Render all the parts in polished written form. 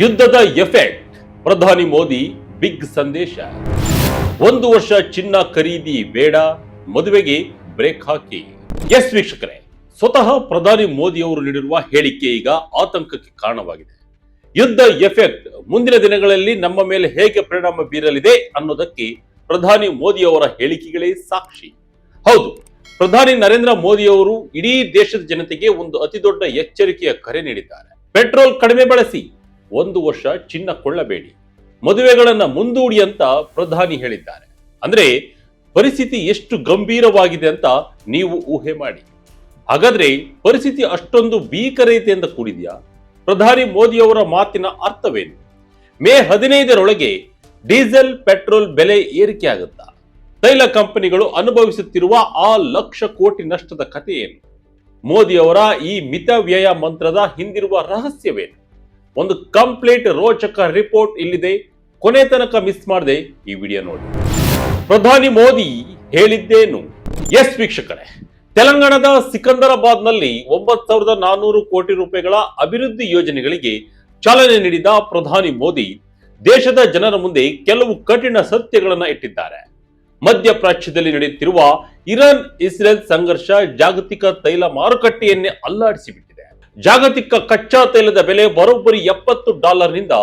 ಯುದ್ಧದ ಎಫೆಕ್ಟ್, ಪ್ರಧಾನಿ ಮೋದಿ ಬಿಗ್ ಸಂದೇಶ. 1 ವರ್ಷ ಚಿನ್ನ ಖರೀದಿ ಬೇಡ, ಮದುವೆಗೆ ಬ್ರೇಕ್ ಹಾಕಿ. ಎಸ್ ವೀಕ್ಷಕರೇ, ಸ್ವತಃ ಪ್ರಧಾನಿ ಮೋದಿ ಅವರು ನೀಡಿರುವ ಹೇಳಿಕೆ ಈಗ ಆತಂಕಕ್ಕೆ ಕಾರಣವಾಗಿದೆ. ಯುದ್ಧ ಎಫೆಕ್ಟ್ ಮುಂದಿನ ದಿನಗಳಲ್ಲಿ ನಮ್ಮ ಮೇಲೆ ಹೇಗೆ ಪರಿಣಾಮ ಬೀರಲಿದೆ ಅನ್ನೋದಕ್ಕೆ ಪ್ರಧಾನಿ ಮೋದಿ ಅವರ ಹೇಳಿಕೆಗಳೇ ಸಾಕ್ಷಿ. ಹೌದು, ಪ್ರಧಾನಿ ನರೇಂದ್ರ ಮೋದಿ ಅವರು ಇಡೀ ದೇಶದ ಜನತೆಗೆ ಒಂದು ಅತಿ ದೊಡ್ಡ ಎಚ್ಚರಿಕೆಯ ಕರೆ ನೀಡಿದ್ದಾರೆ. ಪೆಟ್ರೋಲ್ ಕಡಿಮೆ ಬಳಸಿ, 1 ವರ್ಷ ಚಿನ್ನ ಕೊಳ್ಳಬೇಡಿ, ಮದುವೆಗಳನ್ನ ಮುಂದೂಡಿ ಅಂತ ಪ್ರಧಾನಿ ಹೇಳಿದ್ದಾರೆ. ಅಂದ್ರೆ ಪರಿಸ್ಥಿತಿ ಎಷ್ಟು ಗಂಭೀರವಾಗಿದೆ ಅಂತ ನೀವು ಊಹೆ ಮಾಡಿ. ಹಾಗಾದ್ರೆ ಪರಿಸ್ಥಿತಿ ಅಷ್ಟೊಂದು ಭೀಕರತೆಯಿಂದ ಕೂಡಿದೆಯಾ? ಪ್ರಧಾನಿ ಮೋದಿ ಅವರ ಮಾತಿನ ಅರ್ಥವೇನು? ಮೇ 15ರೊಳಗೆ ಡೀಸೆಲ್ ಪೆಟ್ರೋಲ್ ಬೆಲೆ ಏರಿಕೆ ಆಗುತ್ತಾ? ತೈಲ ಕಂಪನಿಗಳು ಅನುಭವಿಸುತ್ತಿರುವ ಆ ಲಕ್ಷ ಕೋಟಿ ನಷ್ಟದ ಕಥೆ ಏನು? ಮೋದಿ ಅವರ ಈ ಮಿತ ವ್ಯಯ ಮಂತ್ರದ ಹಿಂದಿರುವ ರಹಸ್ಯವೇನು? ಒಂದು ಕಂಪ್ಲೀಟ್ ರೋಚಕ ರಿಪೋರ್ಟ್ ಇಲ್ಲಿದೆ. ಕೊನೆ ತನಕ ಮಿಸ್ ಮಾಡದೆ ಈ ವಿಡಿಯೋ ನೋಡಿ. ಪ್ರಧಾನಿ ಮೋದಿ ಹೇಳಿದ್ದೇನು? ಎಸ್ ವೀಕ್ಷಕರೇ, ತೆಲಂಗಾಣದ ಸಿಕಂದರಾಬಾದ್ ನಲ್ಲಿ 9,400 ಕೋಟಿ ರೂಪಾಯಿಗಳ ಅಭಿವೃದ್ಧಿ ಯೋಜನೆಗಳಿಗೆ ಚಾಲನೆ ನೀಡಿದ ಪ್ರಧಾನಿ ಮೋದಿ ದೇಶದ ಜನರ ಮುಂದೆ ಕೆಲವು ಕಠಿಣ ಸತ್ಯಗಳನ್ನ ಇಟ್ಟಿದ್ದಾರೆ. ಮಧ್ಯಪ್ರಾಚ್ಯದಲ್ಲಿ ನಡೆಯುತ್ತಿರುವ ಇರಾನ್ ಇಸ್ರೇಲ್ ಸಂಘರ್ಷ ಜಾಗತಿಕ ತೈಲ ಮಾರುಕಟ್ಟೆಯನ್ನೇ ಅಲ್ಲಾಡಿಸಿಬಿಟ್ಟಿದೆ. ಜಾಗತಿಕ ಕಚ್ಚಾ ತೈಲದ ಬೆಲೆ ಬರೋಬ್ಬರಿ $70 ನಿಂದ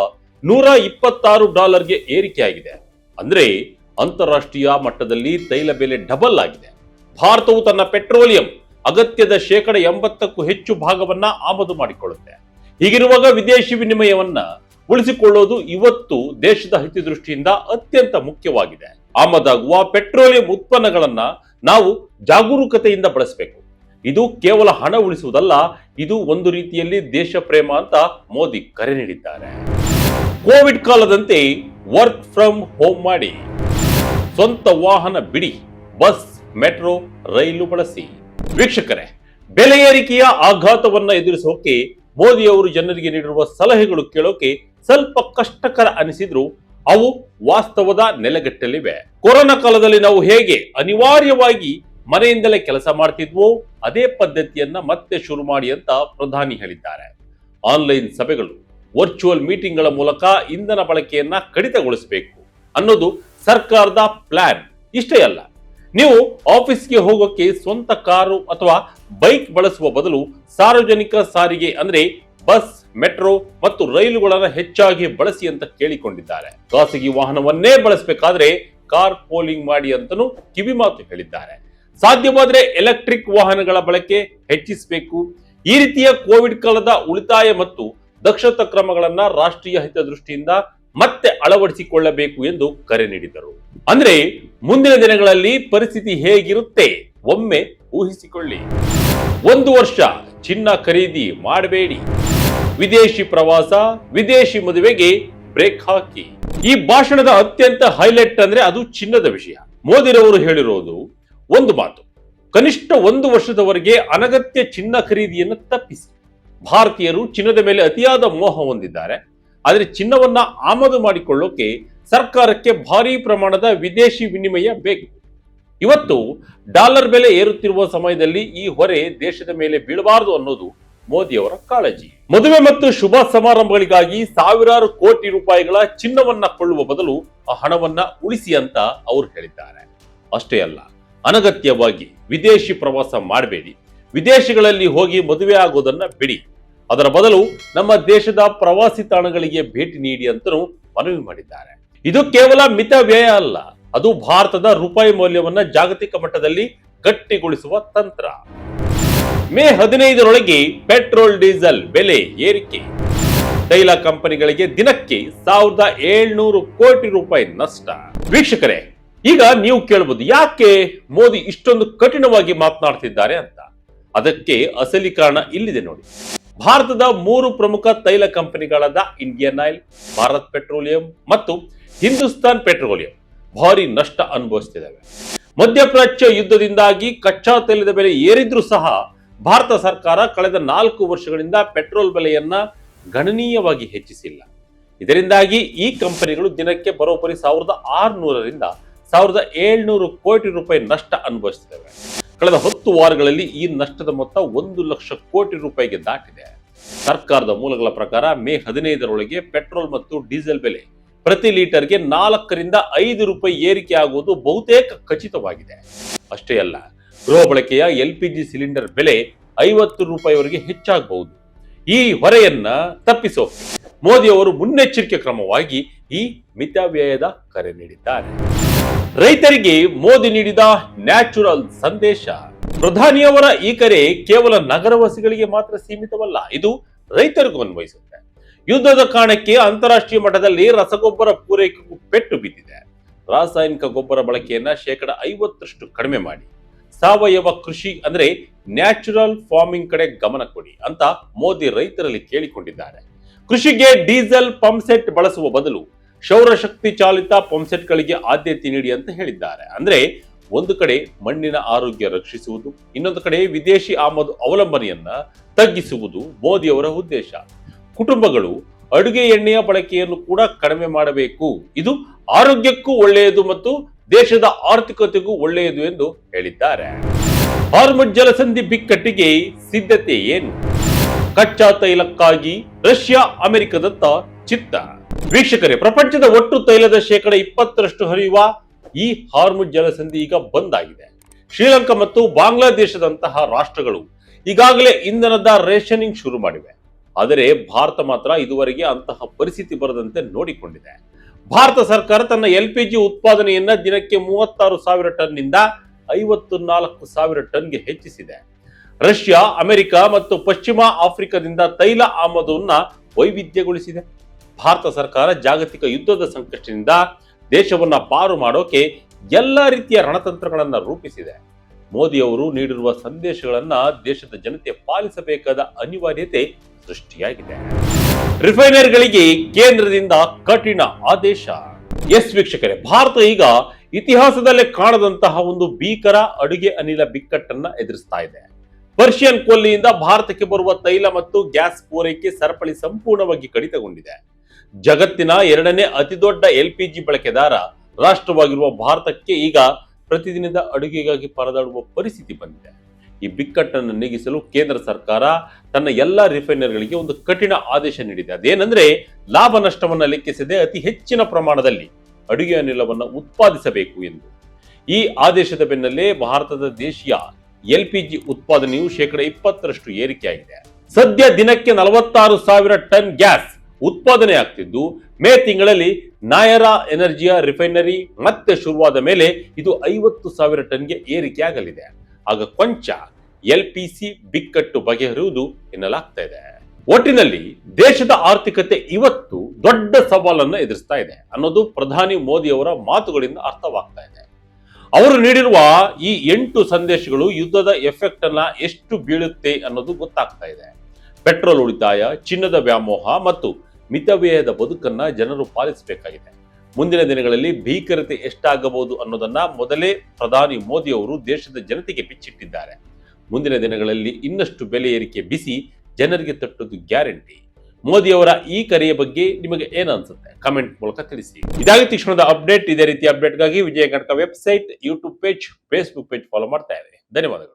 $126ಗೆ ಏರಿಕೆಯಾಗಿದೆ. ಅಂದ್ರೆ ಅಂತಾರಾಷ್ಟ್ರೀಯ ಮಟ್ಟದಲ್ಲಿ ತೈಲ ಬೆಲೆ ಡಬಲ್ ಆಗಿದೆ. ಭಾರತವು ತನ್ನ ಪೆಟ್ರೋಲಿಯಂ ಅಗತ್ಯದ 80%ಕ್ಕೂ ಹೆಚ್ಚು ಭಾಗವನ್ನ ಆಮದು ಮಾಡಿಕೊಳ್ಳುತ್ತೆ. ಹೀಗಿರುವಾಗ ವಿದೇಶಿ ವಿನಿಮಯವನ್ನ ಉಳಿಸಿಕೊಳ್ಳೋದು ಇವತ್ತು ದೇಶದ ಹಿತದೃಷ್ಟಿಯಿಂದ ಅತ್ಯಂತ ಮುಖ್ಯವಾಗಿದೆ. ಆಮದಾಗುವ ಪೆಟ್ರೋಲಿಯಂ ಉತ್ಪನ್ನಗಳನ್ನ ನಾವು ಜಾಗರೂಕತೆಯಿಂದ ಬಳಸಬೇಕು. ಇದು ಕೇವಲ ಹಣ ಉಳಿಸುವುದಲ್ಲ, ಇದು ಒಂದು ರೀತಿಯಲ್ಲಿ ದೇಶ ಪ್ರೇಮ ಅಂತ ಮೋದಿ ಕರೆ ನೀಡಿದ್ದಾರೆ. ಕೋವಿಡ್ ಕಾಲದಂತೆ ವರ್ಕ್ ಫ್ರಮ್ ಹೋಮ್ ಮಾಡಿ, ಸ್ವಂತ ವಾಹನ ಬಿಡಿ, ಬಸ್ ಮೆಟ್ರೋ ರೈಲು ಬಳಸಿ. ವೀಕ್ಷಕರೇ, ಬೆಲೆ ಏರಿಕೆಯ ಆಘಾತವನ್ನ ಎದುರಿಸೋಕೆ ಮೋದಿ ಅವರು ಜನರಿಗೆ ನೀಡಿರುವ ಸಲಹೆಗಳು ಕೇಳೋಕೆ ಸ್ವಲ್ಪ ಕಷ್ಟಕರ ಅನಿಸಿದ್ರು ಅವು ವಾಸ್ತವದ ನೆಲೆಗಟ್ಟಲಿವೆ. ಕೊರೋನಾ ಕಾಲದಲ್ಲಿ ನಾವು ಹೇಗೆ ಅನಿವಾರ್ಯವಾಗಿ ಮನೆಯಿಂದಲೇ ಕೆಲಸ ಮಾಡ್ತಿದ್ವೋ ಅದೇ ಪದ್ಧತಿಯನ್ನ ಮತ್ತೆ ಶುರು ಮಾಡಿ ಅಂತ ಪ್ರಧಾನಿ ಹೇಳಿದ್ದಾರೆ. ಆನ್ಲೈನ್ ಸಭೆಗಳು, ವರ್ಚುವಲ್ ಮೀಟಿಂಗ್ಗಳ ಮೂಲಕ ಇಂಧನ ಬಳಕೆಯನ್ನ ಕಡಿತಗೊಳಿಸಬೇಕು ಅನ್ನೋದು ಸರ್ಕಾರದ ಪ್ಲಾನ್. ಇಷ್ಟೇ ಅಲ್ಲ, ನೀವು ಆಫೀಸ್ಗೆ ಹೋಗೋಕೆ ಸ್ವಂತ ಕಾರು ಅಥವಾ ಬೈಕ್ ಬಳಸುವ ಬದಲು ಸಾರ್ವಜನಿಕ ಸಾರಿಗೆ ಅಂದ್ರೆ ಬಸ್ ಮೆಟ್ರೋ ಮತ್ತು ರೈಲುಗಳನ್ನು ಹೆಚ್ಚಾಗಿ ಬಳಸಿ ಅಂತ ಕೇಳಿಕೊಂಡಿದ್ದಾರೆ. ಖಾಸಗಿ ವಾಹನವನ್ನೇ ಬಳಸಬೇಕಾದ್ರೆ ಕಾರ್ ಪೋಲಿಂಗ್ ಮಾಡಿ ಅಂತನೂ ಕಿವಿಮಾತು ಹೇಳಿದ್ದಾರೆ. ಸಾಧ್ಯವಾದ್ರೆ ಎಲೆಕ್ಟ್ರಿಕ್ ವಾಹನಗಳ ಬಳಕೆ ಹೆಚ್ಚಿಸಬೇಕು. ಈ ರೀತಿಯ ಕೋವಿಡ್ ಕಾಲದ ಉಳಿತಾಯ ಮತ್ತು ದಕ್ಷತಾ ಕ್ರಮಗಳನ್ನ ರಾಷ್ಟ್ರೀಯ ಹಿತದೃಷ್ಟಿಯಿಂದ ಮತ್ತೆ ಅಳವಡಿಸಿಕೊಳ್ಳಬೇಕು ಎಂದು ಕರೆ ನೀಡಿದರು. ಅಂದ್ರೆ ಮುಂದಿನ ದಿನಗಳಲ್ಲಿ ಪರಿಸ್ಥಿತಿ ಹೇಗಿರುತ್ತೆ ಒಮ್ಮೆ ಊಹಿಸಿಕೊಳ್ಳಿ. 1 ವರ್ಷ ಚಿನ್ನ ಖರೀದಿ ಮಾಡಬೇಡಿ, ವಿದೇಶಿ ಪ್ರವಾಸ, ವಿದೇಶಿ ಮದುವೆಗೆ ಬ್ರೇಕ್ ಹಾಕಿ. ಈ ಭಾಷಣದ ಅತ್ಯಂತ ಹೈಲೈಟ್ ಅಂದ್ರೆ ಅದು ಚಿನ್ನದ ವಿಷಯ. ಮೋದಿರವರು ಹೇಳಿರೋದು ಒಂದು ಮಾತು: ಕನಿಷ್ಠ 1 ವರ್ಷದವರೆಗೆ ಅನಗತ್ಯ ಚಿನ್ನ ಖರೀದಿಯನ್ನು ತಪ್ಪಿಸಿ. ಭಾರತೀಯರು ಚಿನ್ನದ ಮೇಲೆ ಅತಿಯಾದ ಮೋಹ ಹೊಂದಿದ್ದಾರೆ. ಆದರೆ ಚಿನ್ನವನ್ನ ಆಮದು ಮಾಡಿಕೊಳ್ಳೋಕೆ ಸರ್ಕಾರಕ್ಕೆ ಭಾರಿ ಪ್ರಮಾಣದ ವಿದೇಶಿ ವಿನಿಮಯ ಬೇಕು. ಇವತ್ತು ಡಾಲರ್ ಬೆಲೆ ಏರುತ್ತಿರುವ ಸಮಯದಲ್ಲಿ ಈ ಹೊರೆ ದೇಶದ ಮೇಲೆ ಬೀಳಬಾರದು ಅನ್ನೋದು ಮೋದಿ ಅವರ ಕಾಳಜಿ. ಮದುವೆ ಮತ್ತು ಶುಭ ಸಮಾರಂಭಗಳಿಗಾಗಿ ಸಾವಿರಾರು ಕೋಟಿ ರೂಪಾಯಿಗಳ ಚಿನ್ನವನ್ನ ಕೊಳ್ಳುವ ಬದಲು ಆ ಹಣವನ್ನ ಉಳಿಸಿ ಅಂತ ಅವರು ಹೇಳಿದ್ದಾರೆ. ಅಷ್ಟೇ ಅಲ್ಲ, ಅನಗತ್ಯವಾಗಿ ವಿದೇಶಿ ಪ್ರವಾಸ ಮಾಡಬೇಡಿ, ವಿದೇಶಗಳಲ್ಲಿ ಹೋಗಿ ಮದುವೆ ಆಗೋದನ್ನ ಬಿಡಿ, ಅದರ ಬದಲು ನಮ್ಮ ದೇಶದ ಪ್ರವಾಸಿ ತಾಣಗಳಿಗೆ ಭೇಟಿ ನೀಡಿ ಅಂತಲೂ ಮನವಿ ಮಾಡಿದ್ದಾರೆ. ಇದು ಕೇವಲ ಮಿತ ವ್ಯಯ ಅಲ್ಲ, ಅದು ಭಾರತದ ರೂಪಾಯಿ ಮೌಲ್ಯವನ್ನ ಜಾಗತಿಕ ಮಟ್ಟದಲ್ಲಿ ಗಟ್ಟಿಗೊಳಿಸುವ ತಂತ್ರ. ಮೇ 15ರೊಳಗೆ ಪೆಟ್ರೋಲ್ ಡೀಸೆಲ್ ಬೆಲೆ ಏರಿಕೆ, ತೈಲ ಕಂಪನಿಗಳಿಗೆ ದಿನಕ್ಕೆ 1,700 ಕೋಟಿ ರೂಪಾಯಿ ನಷ್ಟ. ವೀಕ್ಷಕರೇ, ಈಗ ನೀವು ಕೇಳಬಹುದು, ಯಾಕೆ ಮೋದಿ ಇಷ್ಟೊಂದು ಕಠಿಣವಾಗಿ ಮಾತನಾಡ್ತಿದ್ದಾರೆ ಅಂತ. ಅದಕ್ಕೆ ಅಸಲಿ ಕಾರಣ ಇಲ್ಲಿದೆ ನೋಡಿ. ಭಾರತದ 3 ಪ್ರಮುಖ ತೈಲ ಕಂಪನಿಗಳಾದ ಇಂಡಿಯನ್ ಆಯಿಲ್, ಭಾರತ್ ಪೆಟ್ರೋಲಿಯಂ ಮತ್ತು ಹಿಂದೂಸ್ತಾನ್ ಪೆಟ್ರೋಲಿಯಂ ಭಾರಿ ನಷ್ಟ ಅನುಭವಿಸುತ್ತಿದ್ದಾವೆ. ಮಧ್ಯಪ್ರಾಚ್ಯ ಯುದ್ಧದಿಂದಾಗಿ ಕಚ್ಚಾ ತೈಲದ ಬೆಲೆ ಏರಿದ್ರೂ ಸಹ ಭಾರತ ಸರ್ಕಾರ ಕಳೆದ 4 ವರ್ಷಗಳಿಂದ ಪೆಟ್ರೋಲ್ ಬೆಲೆಯನ್ನ ಗಣನೀಯವಾಗಿ ಹೆಚ್ಚಿಸಿಲ್ಲ. ಇದರಿಂದಾಗಿ ಈ ಕಂಪನಿಗಳು ದಿನಕ್ಕೆ ಬರೋಬ್ಬರಿ 1,600ರಿಂದ 1,700 ಕೋಟಿ ರೂಪಾಯಿ ನಷ್ಟ ಅನುಭವಿಸುತ್ತವೆ. ಕಳೆದ 10 ವಾರಗಳಲ್ಲಿ ಈ ನಷ್ಟದ ಮೊತ್ತ 1 ಲಕ್ಷ ಕೋಟಿ ರೂಪಾಯಿಗೆ ದಾಟಿದೆ. ಸರ್ಕಾರದ ಮೂಲಗಳ ಪ್ರಕಾರ ಮೇ 15ರೊಳಗೆ ಪೆಟ್ರೋಲ್ ಮತ್ತು ಡೀಸೆಲ್ ಬೆಲೆ ಪ್ರತಿ ಲೀಟರ್ಗೆ 4 ರಿಂದ 5 ರೂಪಾಯಿ ಏರಿಕೆ ಆಗುವುದು ಬಹುತೇಕ ಖಚಿತವಾಗಿದೆ. ಅಷ್ಟೇ ಅಲ್ಲ, ಗೃಹ ಬಳಕೆಯ LPG ಸಿಲಿಂಡರ್ ಬೆಲೆ 50 ರೂಪಾಯಿವರೆಗೆ ಹೆಚ್ಚಾಗಬಹುದು. ಈ ಹೊರೆಯನ್ನ ತಪ್ಪಿಸೋಕೆ ಮೋದಿ ಅವರು ಮುನ್ನೆಚ್ಚರಿಕೆ ಕ್ರಮವಾಗಿ ಈ ಮಿತವ್ಯಯದ ಕರೆ ನೀಡಿದ್ದಾರೆ. ರೈತರಿಗೆ ಮೋದಿ ನೀಡಿದ ನ್ಯಾಚುರಲ್ ಸಂದೇಶ. ಪ್ರಧಾನಿಯವರ ಈ ಕರೆ ಕೇವಲ ನಗರವಾಸಿಗಳಿಗೆ ಮಾತ್ರ ಸೀಮಿತವಲ್ಲ, ಇದು ರೈತರಿಗೂ ಅನ್ವಯಿಸುತ್ತೆ. ಯುದ್ಧದ ಕಾರಣಕ್ಕೆ ಅಂತಾರಾಷ್ಟ್ರೀಯ ಮಟ್ಟದಲ್ಲಿ ರಸಗೊಬ್ಬರ ಪೂರೈಕೆಗೂ ಪೆಟ್ಟು ಬಿದ್ದಿದೆ. ರಾಸಾಯನಿಕ ಗೊಬ್ಬರ ಬಳಕೆಯನ್ನ 50% ಕಡಿಮೆ ಮಾಡಿ ಸಾವಯವ ಕೃಷಿ ಅಂದ್ರೆ ನ್ಯಾಚುರಲ್ ಫಾರ್ಮಿಂಗ್ ಕಡೆ ಗಮನ ಕೊಡಿ ಅಂತ ಮೋದಿ ರೈತರಲ್ಲಿ ಕೇಳಿಕೊಂಡಿದ್ದಾರೆ. ಕೃಷಿಗೆ ಡೀಸೆಲ್ ಪಂಪ್ ಸೆಟ್ ಬಳಸುವ ಬದಲು ಸೌರಶಕ್ತಿ ಚಾಲಿತ ಪಂಪ್ ಸೆಟ್ ಗಳಿಗೆ ಆದ್ಯತೆ ನೀಡಿ ಅಂತ ಹೇಳಿದ್ದಾರೆ. ಅಂದ್ರೆ ಒಂದು ಕಡೆ ಮಣ್ಣಿನ ಆರೋಗ್ಯ ರಕ್ಷಿಸುವುದು, ಇನ್ನೊಂದು ಕಡೆ ವಿದೇಶಿ ಆಮದು ಅವಲಂಬನೆಯನ್ನ ತಗ್ಗಿಸುವುದು ಮೋದಿ ಅವರ ಉದ್ದೇಶ. ಕುಟುಂಬಗಳು ಅಡುಗೆ ಎಣ್ಣೆಯ ಬಳಕೆಯನ್ನು ಕೂಡ ಕಡಿಮೆ ಮಾಡಬೇಕು. ಇದು ಆರೋಗ್ಯಕ್ಕೂ ಒಳ್ಳೆಯದು ಮತ್ತು ದೇಶದ ಆರ್ಥಿಕತೆಗೂ ಒಳ್ಳೆಯದು ಎಂದು ಹೇಳಿದ್ದಾರೆ. ಹಾರ್ಮುಜ್ ಜಲಸಂಧಿ ಬಿಕ್ಕಟ್ಟಿಗೆ ಸಿದ್ಧತೆ ಏನು? ಕಚ್ಚಾ ತೈಲಕ್ಕಾಗಿ ರಷ್ಯಾ ಅಮೆರಿಕದತ್ತ ಚಿತ್ತ. ವೀಕ್ಷಕರೇ, ಪ್ರಪಂಚದ ಒಟ್ಟು ತೈಲದ 20% ಹರಿಯುವ ಈ ಹಾರ್ಮುಜ್ ಜಲಸಂಧಿ ಈಗ ಬಂದ್ ಆಗಿದೆ. ಶ್ರೀಲಂಕಾ ಮತ್ತು ಬಾಂಗ್ಲಾದೇಶದಂತಹ ರಾಷ್ಟ್ರಗಳು ಈಗಾಗಲೇ ಇಂಧನದ ರೇಷನಿಂಗ್ ಶುರು ಮಾಡಿವೆ. ಆದರೆ ಭಾರತ ಮಾತ್ರ ಇದುವರೆಗೆ ಅಂತಹ ಪರಿಸ್ಥಿತಿ ಬರದಂತೆ ನೋಡಿಕೊಂಡಿದೆ. ಭಾರತ ಸರ್ಕಾರ ತನ್ನ LPG ಉತ್ಪಾದನೆಯನ್ನ ದಿನಕ್ಕೆ 36,000 ಟನ್ ನಿಂದ 54,000 ಟನ್ಗೆ ಹೆಚ್ಚಿಸಿದೆ. ರಷ್ಯಾ, ಅಮೆರಿಕ ಮತ್ತು ಪಶ್ಚಿಮ ಆಫ್ರಿಕಾದಿಂದ ತೈಲ ಆಮದನ್ನ ವೈವಿಧ್ಯಗೊಳಿಸಿದೆ. ಭಾರತ ಸರ್ಕಾರ ಜಾಗತಿಕ ಯುದ್ಧದ ಸಂಕಷ್ಟದಿಂದ ದೇಶವನ್ನ ಪಾರು ಮಾಡೋಕೆ ಎಲ್ಲ ರೀತಿಯ ರಣತಂತ್ರಗಳನ್ನ ರೂಪಿಸಿದೆ. ಮೋದಿ ಅವರು ನೀಡಿರುವ ಸಂದೇಶಗಳನ್ನ ದೇಶದ ಜನತೆ ಪಾಲಿಸಬೇಕಾದ ಅನಿವಾರ್ಯತೆ ಸೃಷ್ಟಿಯಾಗಿದೆ. ರಿಫೈನರಿಗಳಿಗೆ ಕೇಂದ್ರದಿಂದ ಕಠಿಣ ಆದೇಶ. ಎಸ್ ವೀಕ್ಷಕರೇ, ಭಾರತ ಈಗ ಇತಿಹಾಸದಲ್ಲೇ ಕಾಣದಂತಹ ಒಂದು ಭೀಕರ ಅಡುಗೆ ಅನಿಲ ಬಿಕ್ಕಟ್ಟನ್ನ ಎದುರಿಸ್ತಾ ಇದೆ. ಪರ್ಷಿಯನ್ ಕೊಲ್ಲಿಯಿಂದ ಭಾರತಕ್ಕೆ ಬರುವ ತೈಲ ಮತ್ತು ಗ್ಯಾಸ್ ಪೂರೈಕೆ ಸರಪಳಿ ಸಂಪೂರ್ಣವಾಗಿ ಕಡಿತಗೊಂಡಿದೆ. ಜಗತ್ತಿನ 2ನೇ ಅತಿದೊಡ್ಡ LPG ಬಳಕೆದಾರ ರಾಷ್ಟ್ರವಾಗಿರುವ ಭಾರತಕ್ಕೆ ಈಗ ಪ್ರತಿದಿನದ ಅಡುಗೆಗಾಗಿ ಪರದಾಡುವ ಪರಿಸ್ಥಿತಿ ಬಂದಿದೆ. ಈ ಬಿಕ್ಕಟ್ಟನ್ನು ನೀಗಿಸಲು ಕೇಂದ್ರ ಸರ್ಕಾರ ತನ್ನ ಎಲ್ಲಾ ರಿಫೈನರಿಗಳಿಗೆ ಒಂದು ಕಠಿಣ ಆದೇಶ ನೀಡಿದೆ. ಅದೇನೆಂದ್ರೆ, ಲಾಭ ನಷ್ಟವನ್ನ ಲೆಕ್ಕಿಸದೆ ಅತಿ ಹೆಚ್ಚಿನ ಪ್ರಮಾಣದಲ್ಲಿ ಅಡುಗೆ ಅನಿಲವನ್ನು ಉತ್ಪಾದಿಸಬೇಕು ಎಂದು. ಈ ಆದೇಶದ ಬೆನ್ನಲ್ಲೇ ಭಾರತದ ದೇಶೀಯ LPG ಉತ್ಪಾದನೆಯು 20% ಏರಿಕೆಯಾಗಿದೆ. ಸದ್ಯ ದಿನಕ್ಕೆ 46,000 ಟನ್ ಗ್ಯಾಸ್ ಉತ್ಪಾದನೆ ಆಗ್ತಿದ್ದು, ಮೇ ತಿಂಗಳಲ್ಲಿ ನಾಯರಾ ಎನರ್ಜಿಯ ರಿಫೈನರಿ ಮತ್ತೆ ಶುರುವಾದ ಮೇಲೆ ಇದು 50,000 ಟನ್ಗೆ ಏರಿಕೆಯಾಗಲಿದೆ. ಆಗ ಕೊಂಚ LPC ಬಿಕ್ಕಟ್ಟು ಬಗೆಹರಿಯುವುದು ಎನ್ನಲಾಗ್ತಾ ಇದೆ. ಒಟ್ಟಿನಲ್ಲಿ ದೇಶದ ಆರ್ಥಿಕತೆ ಇವತ್ತು ದೊಡ್ಡ ಸವಾಲನ್ನು ಎದುರಿಸ್ತಾ ಇದೆ ಅನ್ನೋದು ಪ್ರಧಾನಿ ಮೋದಿ ಅವರ ಮಾತುಗಳಿಂದ ಅರ್ಥವಾಗ್ತಾ ಇದೆ. ಅವರು ನೀಡಿರುವ ಈ 8 ಸಂದೇಶಗಳು ಯುದ್ಧದ ಎಫೆಕ್ಟ್ ಅನ್ನ ಎಷ್ಟು ಬೀಳುತ್ತೆ ಅನ್ನೋದು ಗೊತ್ತಾಗ್ತಾ ಇದೆ. ಪೆಟ್ರೋಲ್ ಉಳಿತಾಯ, ಚಿನ್ನದ ವ್ಯಾಮೋಹ ಮತ್ತು ಮಿತವ್ಯಯದ ಬದುಕನ್ನ ಜನರು ಪಾಲಿಸಬೇಕಾಗಿದೆ. ಮುಂದಿನ ದಿನಗಳಲ್ಲಿ ಭೀಕರತೆ ಎಷ್ಟಾಗಬಹುದು ಅನ್ನೋದನ್ನ ಮೊದಲೇ ಪ್ರಧಾನಿ ಮೋದಿ ಅವರು ದೇಶದ ಜನತೆಗೆ ಬಿಚ್ಚಿಟ್ಟಿದ್ದಾರೆ. ಮುಂದಿನ ದಿನಗಳಲ್ಲಿ ಇನ್ನಷ್ಟು ಬೆಲೆ ಏರಿಕೆ ಬಿಸಿ ಜನರಿಗೆ ತಟ್ಟುವುದು ಗ್ಯಾರಂಟಿ. ಮೋದಿ ಅವರ ಈ ಕರೆಯ ಬಗ್ಗೆ ನಿಮಗೆ ಏನು ಅನ್ಸುತ್ತೆ? ಕಮೆಂಟ್ ಮೂಲಕ ತಿಳಿಸಿ. ಇದಾಗಿ ಕ್ಷಣದ ಅಪ್ಡೇಟ್. ಇದೇ ರೀತಿ ಅಪ್ಡೇಟ್ಗಾಗಿ Vijaya Karnataka website, YouTube page, Facebook page follow ಮಾಡ್ತಾ ಇರಿ. ಧನ್ಯವಾದಗಳು.